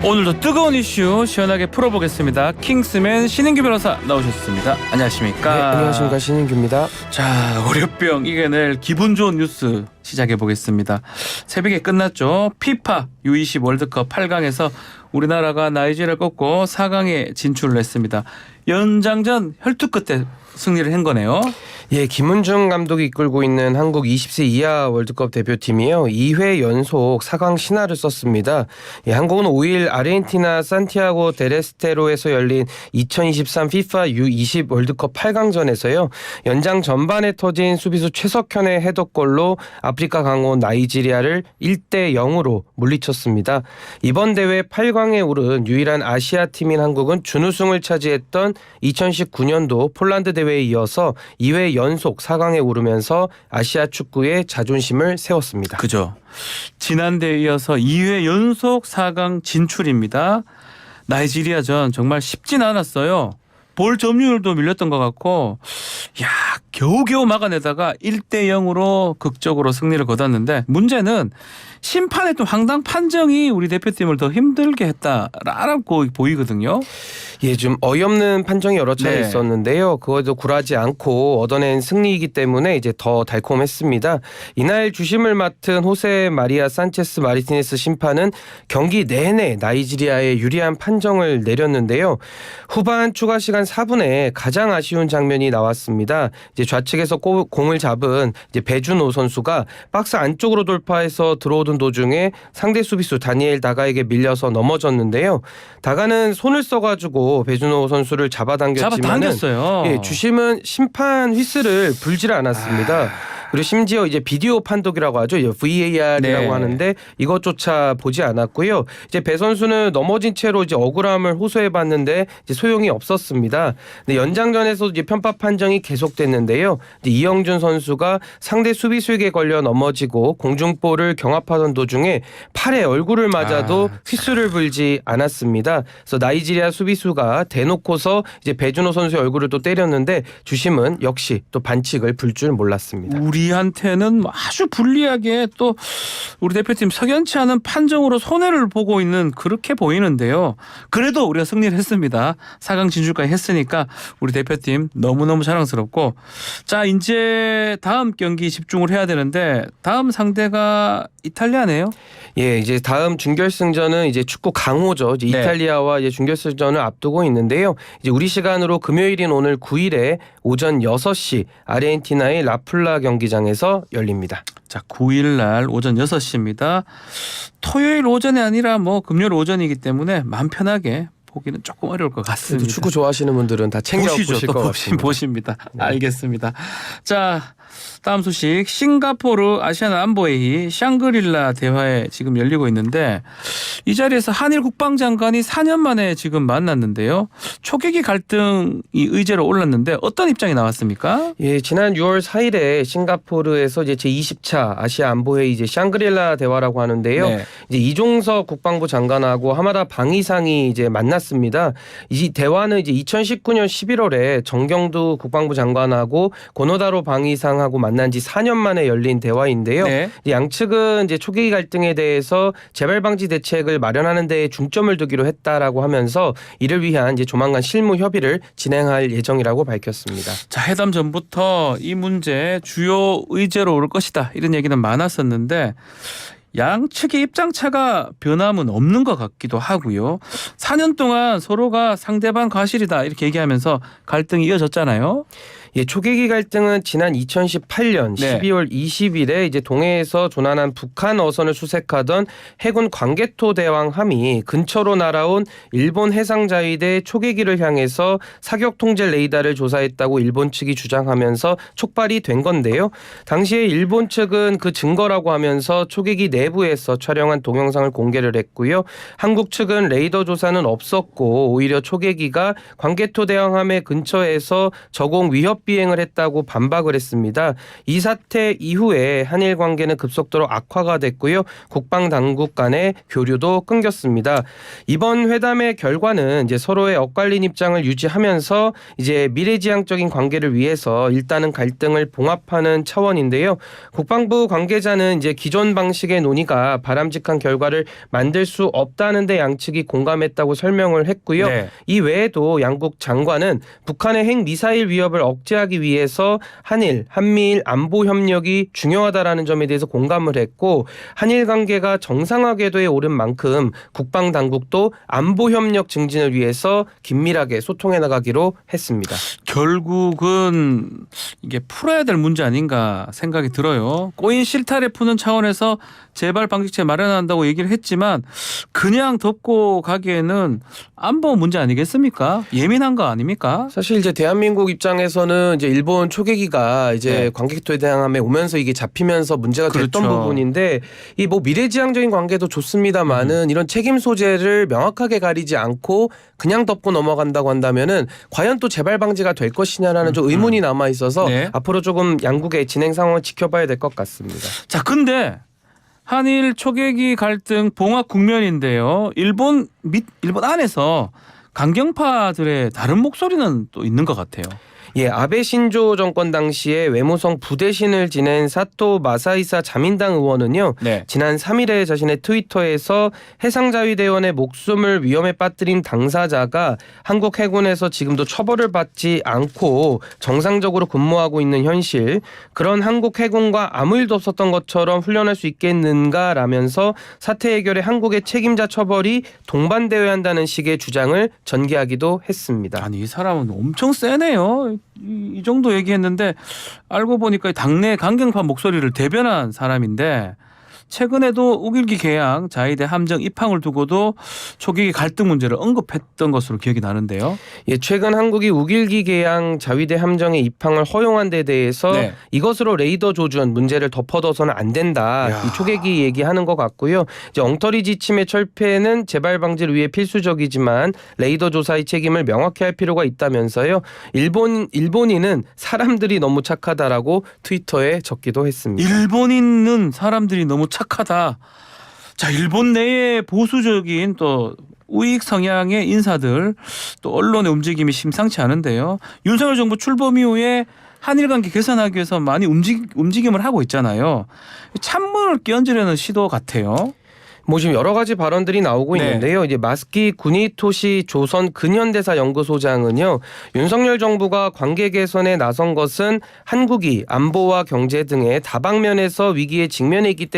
오늘도 뜨거운 이슈 시원하게 풀어보겠습니다. 킹스맨 신인규 변호사 나오셨습니다. 안녕하십니까? 네, 안녕하십니까, 신인규입니다. 자, 월요병 이겨낼 기분 좋은 뉴스 시작해 보겠습니다. 새벽에 끝났죠. 피파 U20 월드컵 8강에서 우리나라가 나이지리아를 꺾고 4강에 진출을 했습니다. 연장전 혈투 끝에 승리를 한 거네요. 예, 김은중 감독이 이끌고 있는 한국 20세 이하 월드컵 대표팀이요, 2회 연속 4강 신화를 썼습니다. 예, 한국은 5일 아르헨티나 산티아고 데레스테로에서 열린 2023 피파 U20 월드컵 8강전에서요, 연장 전반에 터진 수비수 최석현의 헤더골로 아프리카 강호 나이지리아를 1대0으로 물리쳤습니다. 이번 대회 8강에 오른 유일한 아시아 팀인 한국은 준우승을 차지했던 2019년도 폴란드 대회에 이어서 2회 연속 4강에 오르면서 아시아 축구의 자존심을 세웠습니다. 그죠. 지난 대회에 이어서 2회 연속 4강 진출입니다. 나이지리아전 정말 쉽진 않았어요. 볼 점유율도 밀렸던 것 같고, 야, 겨우겨우 막아내다가 1대0으로 극적으로 승리를 거뒀는데, 문제는 심판의 또 황당 판정이 우리 대표팀을 더 힘들게 했다라고 보이거든요. 예, 좀 어이없는 판정이 여러 차례 네. 있었는데요. 그것도 굴하지 않고 얻어낸 승리이기 때문에 이제 더 달콤했습니다. 이날 주심을 맡은 호세 마리아 산체스 마르티네스 심판은 경기 내내 나이지리아에 유리한 판정을 내렸는데요. 후반 추가 시간 4분에 가장 아쉬운 장면이 나왔습니다. 이제 좌측에서 공을 잡은 이제 배준호 선수가 박스 안쪽으로 돌파해서 들어오던 도중에 상대 수비수 다니엘 다가에게 밀려서 넘어졌는데요. 다가는 손을 써가지고 배준호 선수를 잡아당겼지만 잡아당겼어요. 예, 주심은 심판 휘슬을 불지를 않았습니다. 그리고 심지어 이제 비디오 판독이라고 하죠. VAR이라고 네. 하는데 이것조차 보지 않았고요. 이제 배 선수는 넘어진 채로 이제 억울함을 호소해봤는데 이제 소용이 없었습니다. 근데 연장전에서 이제 편파 판정이 계속됐는데요. 이제 이영준 선수가 상대 수비수에게 걸려 넘어지고 공중볼을 경합하던 도중에 팔에 얼굴을 맞아도 휘슬을 불지 않았습니다. 그래서 나이지리아 수비수가 대놓고서 이제 배준호 선수의 얼굴을 또 때렸는데 주심은 역시 또 반칙을 불 줄 몰랐습니다. 우리한테는 아주 불리하게 또 우리 대표팀 석연치 않은 판정으로 손해를 보고 있는 그렇게 보이는데요. 그래도 우리가 승리를 했습니다. 4강 진출까지 했으니까 우리 대표팀 너무너무 자랑스럽고, 자, 이제 다음 경기 집중을 해야 되는데 다음 상대가 이탈리아네요. 예, 이제 다음 준결승전은 이제 축구 강호죠. 이제 네. 이탈리아와 이제 준결승전을 앞두고 있는데요. 이제 우리 시간으로 금요일인 오늘 9일에 오전 6시 아르헨티나의 라플라 경기장에서 열립니다. 자, 9일 날 오전 6시입니다. 토요일 오전이 아니라 뭐 금요일 오전이기 때문에 마음 편하게 보기는 조금 어려울 것 같습니다. 축구 좋아하시는 분들은 다 챙겨 보시죠. 보실 또 것 같습니다. 보십니다. 네. 알겠습니다. 자, 다음 소식. 싱가포르 아시안 안보회의 샹그릴라 대화에 지금 열리고 있는데, 이 자리에서 한일 국방장관이 4년 만에 지금 만났는데요. 초계기 갈등이 의제로 올랐는데 어떤 입장이 나왔습니까? 예, 지난 6월 4일에 싱가포르에서 이제 제20차 아시아 안보회의 이제 샹그릴라 대화라고 하는데요. 네. 이제 이종석 국방부 장관하고 하마다 방위상이 이제 만났습니다. 이 대화는 이제 2019년 11월에 정경두 국방부 장관하고 고노다로 방위상하고 만난 지 4년 만에 열린 대화인데요. 네. 양측은 이제 초계기 갈등에 대해서 재발 방지 대책을 마련하는 데에 중점을 두기로 했다라고 하면서 이를 위한 이제 조만간 실무 협의를 진행할 예정이라고 밝혔습니다. 자, 회담 전부터 이 문제 주요 의제로 올 것이다, 이런 얘기는 많았었는데 양측의 입장차가 변함은 없는 것 같기도 하고요. 4년 동안 서로가 상대방 과실이다 이렇게 얘기하면서 갈등이 이어졌잖아요. 예, 초계기 갈등은 지난 2018년 네. 12월 20일에 이제 동해에서 조난한 북한 어선을 수색하던 해군 광개토 대왕함이 근처로 날아온 일본 해상자위대 초계기를 향해서 사격 통제 레이더를 조사했다고 일본 측이 주장하면서 촉발이 된 건데요. 당시에 일본 측은 그 증거라고 하면서 초계기 내부에서 촬영한 동영상을 공개를 했고요. 한국 측은 레이더 조사는 없었고 오히려 초계기가 광개토 대왕함의 근처에서 저공 위협 불법 비행을 했다고 반박을 했습니다. 이 사태 이후에 한일 관계는 급속도로 악화가 됐고요. 국방 당국 간의 교류도 끊겼습니다. 이번 회담의 결과는 이제 서로의 엇갈린 입장을 유지하면서 이제 미래지향적인 관계를 위해서 일단은 갈등을 봉합하는 차원인데요. 국방부 관계자는 이제 기존 방식의 논의가 바람직한 결과를 만들 수 없다는 데 양측이 공감했다고 설명을 했고요. 네. 이 외에도 양국 장관은 북한의 핵 미사일 위협을 억제하기 위해서 한미일 안보 협력이 중요하다라는 점에 대해서 공감을 했고 한일 관계가 정상화 궤도에 오른 만큼 국방 당국도 안보 협력 증진을 위해서 긴밀하게 소통해 나가기로 했습니다. 결국은 이게 풀어야 될 문제 아닌가 생각이 들어요. 꼬인 실타래 푸는 차원에서 재발 방지체 마련한다고 얘기를 했지만 그냥 덮고 가기에는 안보 문제 아니겠습니까? 예민한 거 아닙니까? 사실 이제 대한민국 입장에서는 이제 일본 초계기가 이제 네. 관객도회담에 오면서 이게 잡히면서 문제가 됐던 그렇죠. 부분인데 이 뭐 미래지향적인 관계도 좋습니다만은 이런 책임 소재를 명확하게 가리지 않고 그냥 덮고 넘어간다고 한다면은 과연 또 재발 방지가 될 것이냐라는 좀 의문이 남아 있어서 네. 앞으로 조금 양국의 진행 상황을 지켜봐야 될 것 같습니다. 자, 근데 한일 초계기 갈등 봉합 국면인데요. 일본 안에서 강경파들의 다른 목소리는 또 있는 것 같아요. 예, 아베 신조 정권 당시에 외무성 부대신을 지낸 사토 마사이사 자민당 의원은요. 네. 지난 3일에 자신의 트위터에서 해상자위대원의 목숨을 위험에 빠뜨린 당사자가 한국 해군에서 지금도 처벌을 받지 않고 정상적으로 근무하고 있는 현실, 그런 한국 해군과 아무 일도 없었던 것처럼 훈련할 수 있겠는가라면서 사태 해결에 한국의 책임자 처벌이 동반되어야 한다는 식의 주장을 전개하기도 했습니다. 아니 이 사람은 엄청 세네요. 이 정도 얘기했는데 알고 보니까 당내 강경파 목소리를 대변한 사람인데 최근에도 우길기 개항 자위대 함정 입항을 두고도 초계기 갈등 문제를 언급했던 것으로 기억이 나는데요. 예, 최근 한국이 우길기 개항 자위대 함정의 입항을 허용한 데 대해서 네. 이것으로 레이더 조준 문제를 덮어둬서는 안 된다. 야. 이 초계기 얘기하는 것 같고요. 이제 엉터리 지침의 철폐는 재발 방지를 위해 필수적이지만 레이더 조사의 책임을 명확히 할 필요가 있다면서요. 일본인은 사람들이 너무 착하다라고 트위터에 적기도 했습니다. 일본인은 사람들이 너무 착하다. 자, 일본 내에 보수적인 또 우익 성향의 인사들 또 언론의 움직임이 심상치 않은데요. 윤석열 정부 출범 이후에 한일 관계 개선하기 위해서 많이 움직임을 하고 있잖아요. 찬물을 끼얹으려는 시도 같아요. 뭐 지금 여러 가지 발언들이 나오고 네. 있는데요. 이제 마스키 구니토시 조선 근현대사 연구소장은요. 윤석열 정부가 관계 개선에 나선 것은 한국이 안보와 경제 등의 다방면에서 위기에 직면해 있기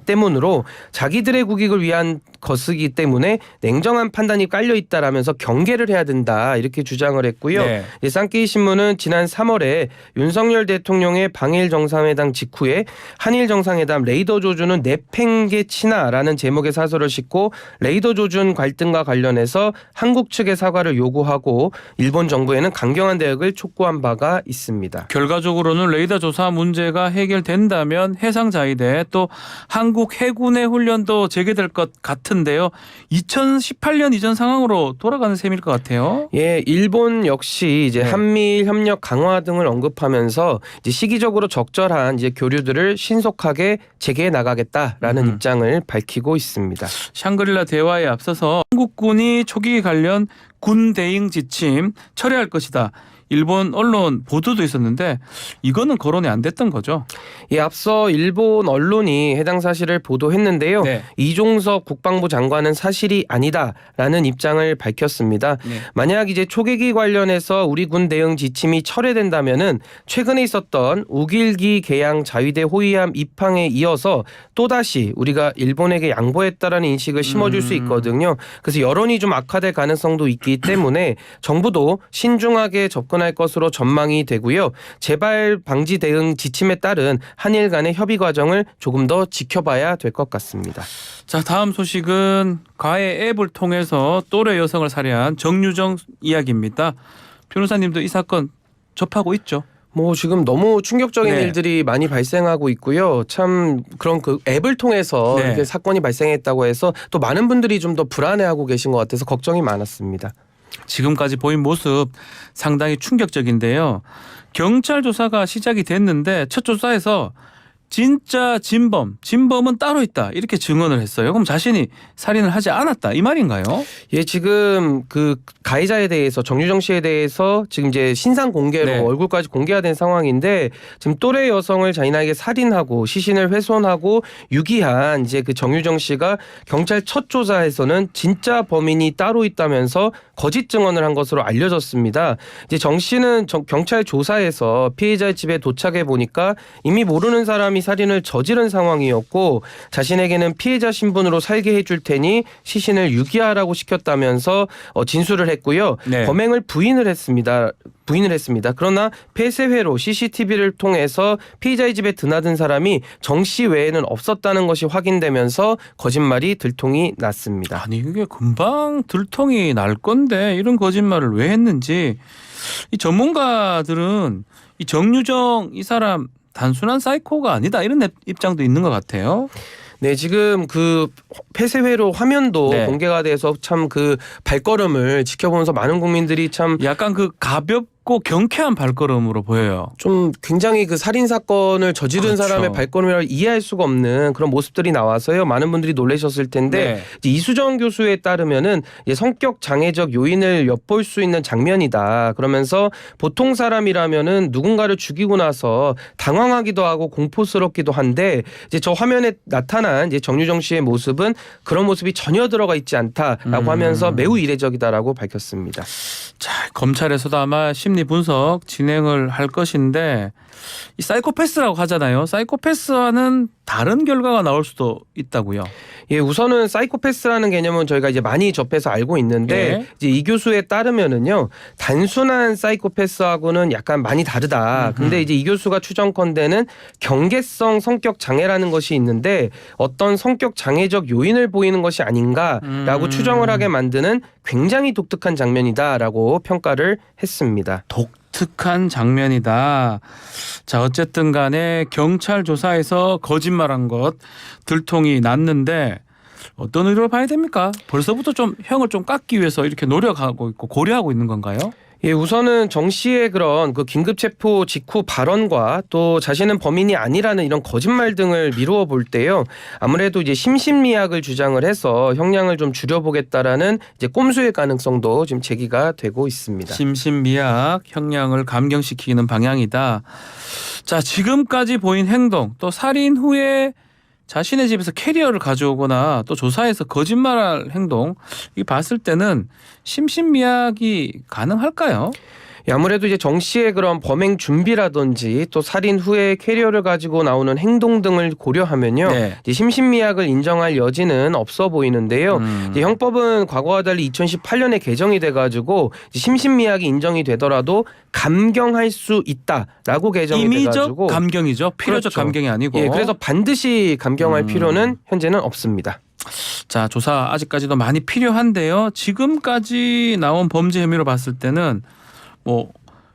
때문으로 자기들의 국익을 위한 것이기 때문에 냉정한 판단이 깔려 있다라면서 경계를 해야 된다 이렇게 주장을 했고요. 네. 산케이 신문은 지난 3월에 윤석열 대통령의 방일 정상회담 직후에 한일 정상회담 레이더 조준은 내팽개 치나라는 제목의 사설을 싣고 레이더 조준 갈등과 관련해서 한국 측의 사과를 요구하고 일본 정부에는 강경한 대응을 촉구한 바가 있습니다. 결과적으로는 레이더 조사 문제가 해결된다면 해상자위대 또 한국 해군의 훈련도 재개될 것 같은데요. 2018년 이전 상황으로 돌아가는 셈일 것 같아요. 예, 일본 역시 이제 네. 한미일 협력 강화 등을 언급하면서 이제 시기적으로 적절한 이제 교류들을 신속하게 재개해 나가겠다라는 입장을 밝히고 있습니다. 샹그릴라 대화에 앞서서 한국군이 초기 관련 군 대응 지침 철회할 것이다. 일본 언론 보도도 있었는데 이거는 거론이 안 됐던 거죠. 예, 앞서 일본 언론이 해당 사실을 보도했는데요. 네. 이종석 국방부 장관은 사실이 아니다라는 입장을 밝혔습니다. 네. 만약 이제 초계기 관련해서 우리 군 대응 지침이 철회된다면은 최근에 있었던 우길기 개양 자위대 호위함 입항에 이어서 또다시 우리가 일본에게 양보했다라는 인식을 심어줄 수 있거든요. 그래서 여론이 좀 악화될 가능성도 있기 때문에 정부도 신중하게 접근할 것으로 전망이 되고요. 재발 방지 대응 지침에 따른 한일 간의 협의 과정을 조금 더 지켜봐야 될 것 같습니다. 자, 다음 소식은 가해 앱을 통해서 또래 여성을 살해한 정유정 이야기입니다. 변호사님도 이 사건 접하고 있죠? 뭐 지금 너무 충격적인 네. 일들이 많이 발생하고 있고요. 참 그런 그 앱을 통해서 네. 이렇게 사건이 발생했다고 해서 또 많은 분들이 좀 더 불안해하고 계신 것 같아서 걱정이 많았습니다. 지금까지 보인 모습 상당히 충격적인데요. 경찰 조사가 시작이 됐는데 첫 조사에서 진짜 진범은 따로 있다 이렇게 증언을 했어요. 그럼 자신이 살인을 하지 않았다 이 말인가요? 예, 지금 그 가해자에 대해서 정유정 씨에 대해서 지금 이제 신상 공개로 네. 얼굴까지 공개가 된 상황인데 지금 또래 여성을 잔인하게 살인하고 시신을 훼손하고 유기한 이제 그 정유정 씨가 경찰 첫 조사에서는 진짜 범인이 따로 있다면서 거짓 증언을 한 것으로 알려졌습니다. 이제 정 씨는 경찰 조사에서 피해자의 집에 도착해 보니까 이미 모르는 사람이 살인을 저지른 상황이었고 자신에게는 피해자 신분으로 살게 해줄 테니 시신을 유기하라고 시켰다면서 진술을 했고요. 네. 범행을 부인을 했습니다. 그러나 폐쇄회로 CCTV를 통해서 피해자의 집에 드나든 사람이 정 씨 외에는 없었다는 것이 확인되면서 거짓말이 들통이 났습니다. 아니 이게 금방 들통이 날 건데 이런 거짓말을 왜 했는지 이 전문가들은 이 정유정 이 사람 단순한 사이코가 아니다 이런 입장도 있는 것 같아요. 네, 지금 그 폐쇄회로 화면도 네. 공개가 돼서 참 그 발걸음을 지켜보면서 많은 국민들이 참 약간 그 가볍고 경쾌한 발걸음으로 보여요. 좀 굉장히 그 살인 사건을 저지른 그렇죠. 사람의 발걸음이라고 이해할 수가 없는 그런 모습들이 나와서요. 많은 분들이 놀라셨을 텐데 네. 이제 이수정 교수에 따르면은 이제 성격 장애적 요인을 엿볼 수 있는 장면이다. 그러면서 보통 사람이라면은 누군가를 죽이고 나서 당황하기도 하고 공포스럽기도 한데 이제 저 화면에 나타난 이제 정유정 씨의 모습은 그런 모습이 전혀 들어가 있지 않다라고 하면서 매우 이례적이다라고 밝혔습니다. 자, 검찰에서도 아마 심리 분석 진행을 할 것인데 이 사이코패스라고 하잖아요. 사이코패스와는 다른 결과가 나올 수도 있다고요. 예, 우선은 사이코패스라는 개념은 저희가 이제 많이 접해서 알고 있는데 예. 이제 이 교수에 따르면은요 단순한 사이코패스하고는 약간 많이 다르다. 근데 이제 이 교수가 추정컨대는 경계성 성격 장애라는 것이 있는데 어떤 성격 장애적 요인을 보이는 것이 아닌가라고 추정을 하게 만드는 굉장히 독특한 장면이다라고 평가를 했습니다. 독특한 장면이다. 자, 어쨌든 간에 경찰 조사에서 거짓말한 것 들통이 났는데 어떤 의도를 봐야 됩니까? 벌써부터 좀 형을 좀 깎기 위해서 이렇게 노력하고 있고 고려하고 있는 건가요? 예, 우선은 정 씨의 그런 그 긴급 체포 직후 발언과 또 자신은 범인이 아니라는 이런 거짓말 등을 미루어 볼 때요. 아무래도 이제 심신미약을 주장을 해서 형량을 좀 줄여보겠다라는 이제 꼼수의 가능성도 지금 제기가 되고 있습니다. 심신미약 형량을 감경시키는 방향이다. 자, 지금까지 보인 행동 또 살인 후에 자신의 집에서 캐리어를 가져오거나 또 조사에서 거짓말할 행동 이 봤을 때는 심신미약이 가능할까요? 예, 아무래도 이제 정 씨의 그런 범행 준비라든지 또 살인 후에 캐리어를 가지고 나오는 행동 등을 고려하면요. 네. 이제 심신미약을 인정할 여지는 없어 보이는데요. 이제 형법은 과거와 달리 2018년에 개정이 돼가지고 이제 심신미약이 인정이 되더라도 감경할 수 있다라고 개정이 임의적 돼가지고 감경이죠. 필요적 그렇죠. 감경이 아니고. 예, 그래서 반드시 감경할 필요는 현재는 없습니다. 자, 조사 아직까지도 많이 필요한데요. 지금까지 나온 범죄 혐의로 봤을 때는 뭐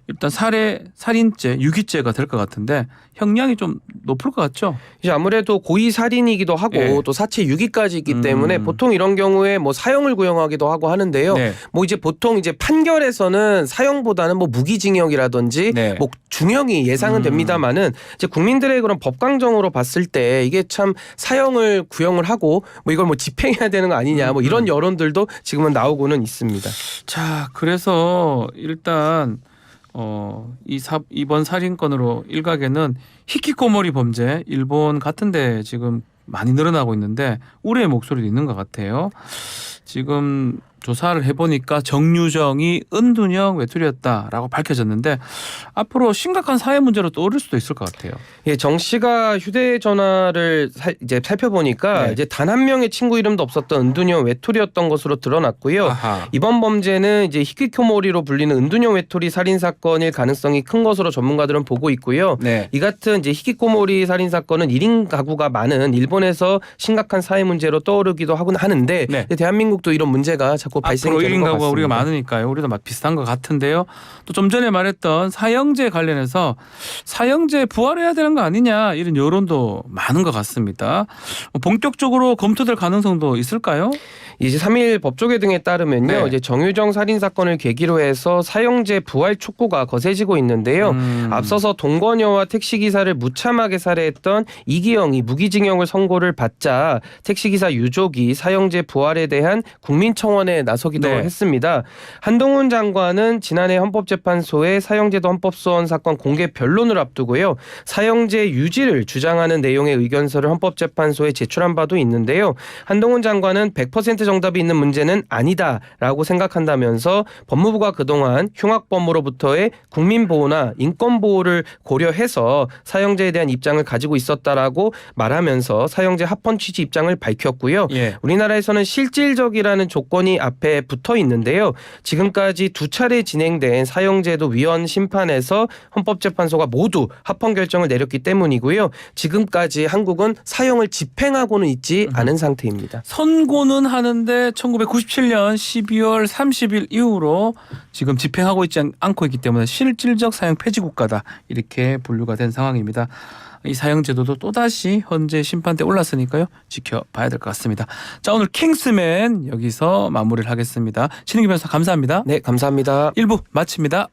일단 살인죄, 유기죄가 될 것 같은데 형량이 좀 높을 것 같죠? 이제 아무래도 고의 살인이기도 하고 예. 또 사체 유기까지 있기 때문에 보통 이런 경우에 뭐 사형을 구형하기도 하고 하는데요. 네. 뭐 이제 보통 이제 판결에서는 사형보다는 뭐 무기징역이라든지 네. 뭐 중형이 예상은 됩니다만은 이제 국민들의 그런 법강정으로 봤을 때 이게 참 사형을 구형을 하고 뭐 이걸 뭐 집행해야 되는 거 아니냐 뭐 이런 여론들도 지금은 나오고는 있습니다. 자, 그래서 일단 이번 살인건으로 일각에는 히키코모리 범죄 일본 같은데 지금 많이 늘어나고 있는데 우려의 목소리도 있는 것 같아요. 지금 조사를 해보니까 정유정이 은둔형 외톨이였다라고 밝혀졌는데 앞으로 심각한 사회 문제로 떠오를 수도 있을 것 같아요. 예, 정 씨가 휴대전화를 이제 살펴보니까 네. 이제 단 한 명의 친구 이름도 없었던 은둔형 외톨이였던 것으로 드러났고요. 아하. 이번 범죄는 이제 히키코모리로 불리는 은둔형 외톨이 살인 사건일 가능성이 큰 것으로 전문가들은 보고 있고요. 네. 이 같은 이제 히키코모리 살인 사건은 1인 가구가 많은 일본에서 심각한 사회 문제로 떠오르기도 하는데 네. 대한민국도 이런 문제가 자꾸 발생이 앞으로 되는 1인 것 가구가 같습니다. 우리가 많으니까요. 우리도 비슷한 것 같은데요. 또 좀 전에 말했던 사형제 관련해서 사형제 부활해야 되는 거 아니냐 이런 여론도 많은 것 같습니다. 본격적으로 검토될 가능성도 있을까요? 이제 3일 법조계 등에 따르면요. 네. 이제 정유정 살인 사건을 계기로 해서 사형제 부활 촉구가 거세지고 있는데요. 앞서서 동거녀와 택시기사를 무참하게 살해했던 이기영이 무기징역을 선고를 받자 택시기사 유족이 사형제 부활에 대한 국민청원에 나서기도 네. 했습니다. 한동훈 장관은 지난해 헌법재판소에 사형제도 헌법소원 사건 공개 변론을 앞두고요. 사형제 유지를 주장하는 내용의 의견서를 헌법재판소에 제출한 바도 있는데요. 한동훈 장관은 100% 정답이 있는 문제는 아니다라고 생각한다면서 법무부가 그동안 흉악범으로부터의 국민보호나 인권보호를 고려해서 사형제에 대한 입장을 가지고 있었다라고 말하면서 사형제 합헌 취지 입장을 밝혔고요. 예. 우리나라에서는 실질적이라는 조건이 앞에 붙어 있는데요. 지금까지 2차례 진행된 사형제도 위헌 심판에서 헌법재판소가 모두 합헌 결정을 내렸기 때문이고요. 지금까지 한국은 사형을 집행하고는 있지 않은 상태입니다. 선고는 하는데 1997년 12월 30일 이후로 지금 집행하고 있지 않고 있기 때문에 실질적 사형 폐지 국가다 이렇게 분류가 된 상황입니다. 이 사형 제도도 또다시 헌재 심판대에 올랐으니까요. 지켜봐야 될 것 같습니다. 자, 오늘 킹스맨 여기서 마무리를 하겠습니다. 신인기 변호사 감사합니다. 네, 감사합니다. 1부 마칩니다.